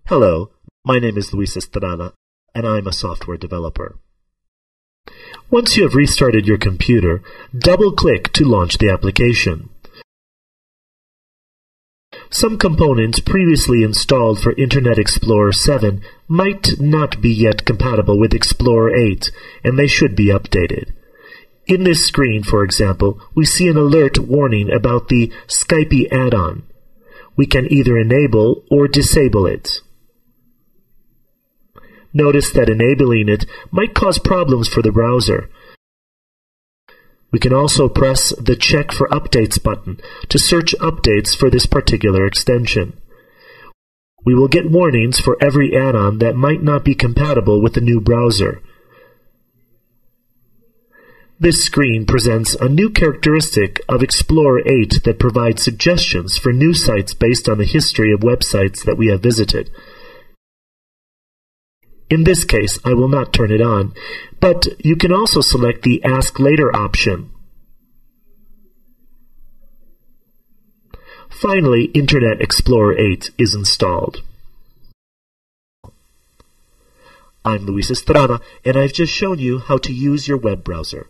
Hello, my name is Luis Estrada, and I'm a software developer. Once you have restarted your computer, double-click to launch the application. Some components previously installed for Internet Explorer 7 might not be yet compatible with Explorer 8, and they should be updated. In this screen, for example, we see an alert warning about the Skype add-on. We can either enable or disable it. Notice that enabling it might cause problems for the browser. We can also press the Check for Updates button to search updates for this particular extension. We will get warnings for every add-on that might not be compatible with the new browser. This screen presents a new characteristic of Explorer 8 that provides suggestions for new sites based on the history of websites that we have visited. In this case, I will not turn it on, but you can also select the Ask Later option. Finally, Internet Explorer 8 is installed. I'm Luis Estrada, and I've just shown you how to use your web browser.